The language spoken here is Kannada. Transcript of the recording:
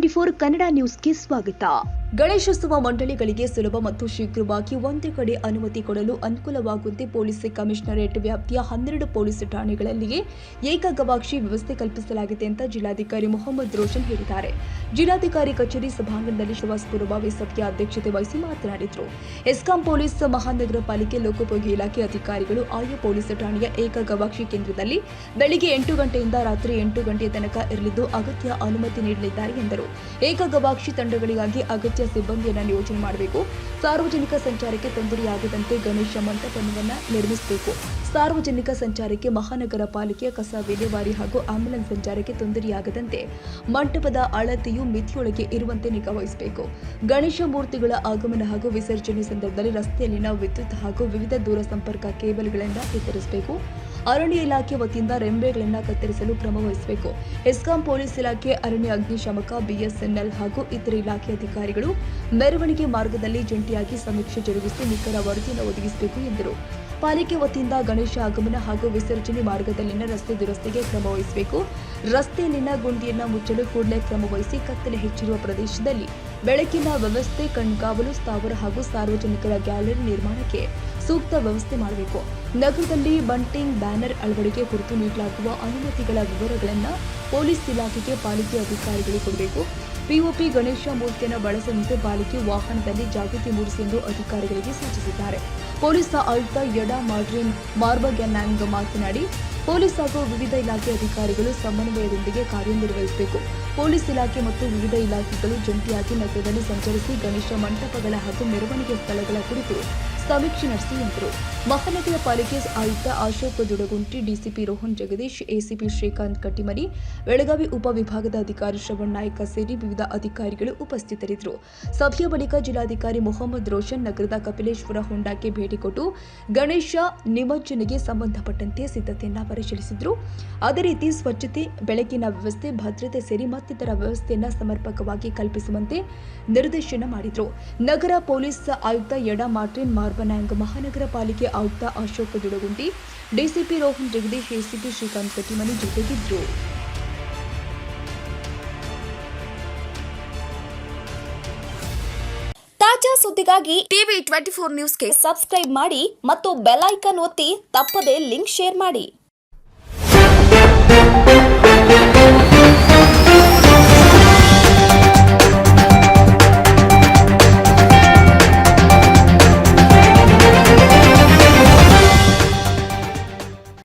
ಟಿವಿ24 ಕನ್ನಡ ನ್ಯೂಸ್ಗೆ ಸ್ವಾಗತ. ಗಣೇಶೋತ್ಸವ ಮಂಡಳಿಗಳಿಗೆ ಸುಲಭ ಮತ್ತು ಶೀಘ್ರವಾಗಿ ಒಂದೇ ಕಡೆ ಅನುಮತಿ ಕೊಡಲು ಅನುಕೂಲವಾಗುವಂತೆ ಪೊಲೀಸ್ ಕಮಿಷನರೇಟ್ ವ್ಯಾಪ್ತಿಯ 12 ಪೊಲೀಸ್ ಠಾಣೆಗಳಲ್ಲಿ ಏಕಗವಾಕ್ಷಿ ವ್ಯವಸ್ಥೆ ಕಲ್ಪಿಸಲಾಗಿದೆ ಅಂತ ಜಿಲ್ಲಾಧಿಕಾರಿ ಮೊಹಮ್ಮದ್ ರೋಷನ್ ಹೇಳಿದ್ದಾರೆ. ಜಿಲ್ಲಾಧಿಕಾರಿ ಕಚೇರಿ ಸಭಾಂಗಣದಲ್ಲಿ ಶ್ರೀನಿವಾಸ್ ಪೂರ್ವಭಾವಿ ಸಭೆಯ ಅಧ್ಯಕ್ಷತೆ ವಹಿಸಿ ಮಾತನಾಡಿದರು. ಎಸ್ಕಾಂ ಪೊಲೀಸ್ ಮಹಾನಗರ ಪಾಲಿಕೆ ಲೋಕೋಪಯೋಗಿ ಇಲಾಖೆ ಅಧಿಕಾರಿಗಳು ಆಯಾ ಪೊಲೀಸ್ ಠಾಣೆಯ ಏಕಗವಾಕ್ಷಿ ಕೇಂದ್ರದಲ್ಲಿ ಬೆಳಿಗ್ಗೆ 8 ಗಂಟೆಯಿಂದ ರಾತ್ರಿ 8 ಗಂಟೆಯ ತನಕ ಇರಲಿದ್ದು ಅಗತ್ಯ ಅನುಮತಿ ನೀಡಲಿದ್ದಾರೆ ಎಂದರು. ಏಕಗವಾಕ್ಷಿ ತಂಡಗಳಿಗಾಗಿ ಅಗತ್ಯ ಸಿಬ್ಬಂದಿಯನ್ನು ನಿಯೋಜನೆ ಮಾಡಬೇಕು. ಸಾರ್ವಜನಿಕ ಸಂಚಾರಕ್ಕೆ ತೊಂದರೆಯಾಗದಂತೆ ಗಣೇಶ ಮಂಟಪವನ್ನು ನಿರ್ಮಿಸಬೇಕು. ಸಾರ್ವಜನಿಕ ಸಂಚಾರಕ್ಕೆ ಮಹಾನಗರ ಪಾಲಿಕೆಯ ಕಸ ವಿಲೇವಾರಿ ಹಾಗೂ ಆಂಬ್ಯುಲೆನ್ಸ್ ಸಂಚಾರಕ್ಕೆ ತೊಂದರೆಯಾಗದಂತೆ ಮಂಟಪದ ಅಳತೆಯು ಮಿತಿಯೊಳಗೆ ಇರುವಂತೆ ನಿಗಾ ವಹಿಸಬೇಕು. ಗಣೇಶ ಮೂರ್ತಿಗಳ ಆಗಮನ ಹಾಗೂ ವಿಸರ್ಜನೆ ಸಂದರ್ಭದಲ್ಲಿ ರಸ್ತೆಯಲ್ಲಿನ ವಿದ್ಯುತ್ ಹಾಗೂ ವಿವಿಧ ದೂರ ಸಂಪರ್ಕ ಕೇಬಲ್ಗಳನ್ನು ಎತ್ತರಿಸಬೇಕು. ಅರಣ್ಯ ಇಲಾಖೆ ವತಿಯಿಂದ ರೆಂಬೆಗಳನ್ನು ಕತ್ತರಿಸಲು ಕ್ರಮ ವಹಿಸಬೇಕು. ಎಸ್ಕಾಂ ಪೊಲೀಸ್ ಇಲಾಖೆ, ಅರಣ್ಯ ಅಗ್ನಿಶಾಮಕ, ಬಿಎಸ್ಎನ್ಎಲ್ ಹಾಗೂ ಇತರೆ ಇಲಾಖೆ ಅಧಿಕಾರಿಗಳು ಮೆರವಣಿಗೆ ಮಾರ್ಗದಲ್ಲಿ ಜಂಟಿಯಾಗಿ ಸಮೀಕ್ಷೆ ಜರುಗಿಸಿ ನಿಖರ ವರದಿಯನ್ನು ಒದಗಿಸಬೇಕು ಎಂದರು. ಪಾಲಿಕೆ ವತಿಯಿಂದ ಗಣೇಶ ಆಗಮನ ಹಾಗೂ ವಿಸರ್ಜನೆ ಮಾರ್ಗದಲ್ಲಿನ ರಸ್ತೆ ದುರಸ್ತಿಗೆ ಕ್ರಮ ವಹಿಸಬೇಕು. ರಸ್ತೆಯಲ್ಲಿನ ಗುಂಡಿಯನ್ನು ಮುಚ್ಚಲು ಕೂಡಲೇ ಕ್ರಮ ವಹಿಸಿ ಕತ್ತಲೆ ಹೆಚ್ಚಿರುವ ಪ್ರದೇಶದಲ್ಲಿ ಬೆಳಕಿನ ವ್ಯವಸ್ಥೆ, ಕಣ್ಗಾವಲು ಸ್ಥಾವರ ಹಾಗೂ ಸಾರ್ವಜನಿಕರ ಗ್ಯಾಲರಿ ನಿರ್ಮಾಣಕ್ಕೆ ಸೂಕ್ತ ವ್ಯವಸ್ಥೆ ಮಾಡಬೇಕು. ನಗರದಲ್ಲಿ ಬಂಟಿಂಗ್ ಬ್ಯಾನರ್ ಅಳವಡಿಕೆ ಕುರಿತು ನೀಡಲಾಗುವ ಅನುಮತಿಗಳ ವಿವರಗಳನ್ನು ಪೊಲೀಸ್ ಇಲಾಖೆಗೆ ಪಾಲಿಕೆ ಅಧಿಕಾರಿಗಳು ಕೊಡಬೇಕು. ಪಿಒಪಿ ಗಣೇಶ ಮೂರ್ತಿಯನ್ನು ಬಳಸದಂತೆ ಪಾಲಿಕೆ ವಾಹನದಲ್ಲಿ ಜಾಗೃತಿ ಮೂಡಿಸಿ ಎಂದು ಅಧಿಕಾರಿಗಳಿಗೆ ಸೂಚಿಸಿದ್ದಾರೆ. ಪೊಲೀಸ್ ಆಯುಕ್ತ ಯಡಾ ಮಾಡ್ರಿನ್ ಮಾರ್ಬಗ್ಯಾನ್ಯಾಂಗ್ ಮಾತನಾಡಿ, ಪೊಲೀಸ್ ಹಾಗೂ ವಿವಿಧ ಇಲಾಖೆ ಅಧಿಕಾರಿಗಳು ಸಮನ್ವಯದೊಂದಿಗೆ ಕಾರ್ಯನಿರ್ವಹಿಸಬೇಕು. ಪೊಲೀಸ್ ಇಲಾಖೆ ಮತ್ತು ವಿವಿಧ ಇಲಾಖೆಗಳು ಜಂಟಿಯಾಗಿ ನಗರದಲ್ಲಿ ಸಂಚರಿಸಿ ಗಣೇಶ ಮಂಟಪಗಳ ಹಾಗೂ ಮೆರವಣಿಗೆ ಸ್ಥಳಗಳ ಕುರಿತು ಸಮೀಕ್ಷೆ ನಡೆಸಿ ಎಂದರು. ಮಹಾನಗರ ಪಾಲಿಕೆ ಆಯುಕ್ತ ಅಶೋಕ್ ದುಡಗುಂಟಿ, ಡಿಸಿಪಿ ರೋಹನ್ ಜಗದೀಶ್, ಎಸಿಪಿ ಶ್ರೀಕಾಂತ್ ಕಟ್ಟಿಮನಿ, ಬೆಳಗಾವಿ ಉಪವಿಭಾಗದ ಅಧಿಕಾರಿ ಶ್ರವಣ್ ನಾಯ್ಕ ಸೇರಿ ವಿವಿಧ ಅಧಿಕಾರಿಗಳು ಉಪಸ್ಥಿತರಿದ್ದರು. ಸಭೆಯ ಬಳಿಕ ಜಿಲ್ಲಾಧಿಕಾರಿ ಮೊಹಮ್ಮದ್ ರೋಷನ್ ನಗರದ ಕಪಿಲೇಶ್ವರ ಹೊಂಡಕ್ಕೆ ಭೇಟಿ ಕೊಟ್ಟು ಗಣೇಶ ನಿಮಜ್ಜನೆಗೆ ಸಂಬಂಧಪಟ್ಟಂತೆ ಸಿದ್ಧತೆಯನ್ನು ಪರಿಶೀಲಿಸಿದರು. ಅದೇ ರೀತಿ ಸ್ವಚ್ಛತೆ, ಬೆಳಕಿನ ವ್ಯವಸ್ಥೆ, ಭದ್ರತೆ ಸೇರಿ ಮತ್ತಿತರ ವ್ಯವಸ್ಥೆಯನ್ನು ಸಮರ್ಪಕವಾಗಿ ಕಲ್ಪಿಸುವಂತೆ ನಿರ್ದೇಶನ ಮಾಡಿದರು. ನಗರ ಪೊಲೀಸ್ ಆಯುಕ್ತ ಯಡಾ ಮಾರ್ಟಿನ್ ಮಾರ್ಬನ್ಯಾಂಗ್, ಮಹಾನಗರ ಪಾಲಿಕೆ ಆಯುಕ್ತ ಅಶೋಕ್ ದುಡಗುಂಟಿ, ಡಿಸಿಪಿ ರೋಹನ್ ಜಗದೀಶ್, ಎಸಿಪಿ ಶ್ರೀಕಾಂತ್ ಕಟ್ಟಿಮನಿ ಜೊತೆಗಿದ್ದರು. ತಾಜಾ ಸುದ್ದಿಗಾಗಿ ಟಿವಿ24 ನ್ಯೂಸ್ಗೆ ಸಬ್ಸ್ಕ್ರೈಬ್ ಮಾಡಿ ಮತ್ತು ಬೆಲ್ ಐಕಾನ್ ಒತ್ತಿ ತಪ್ಪದೇ ಲಿಂಕ್ ಶೇರ್ ಮಾಡಿ.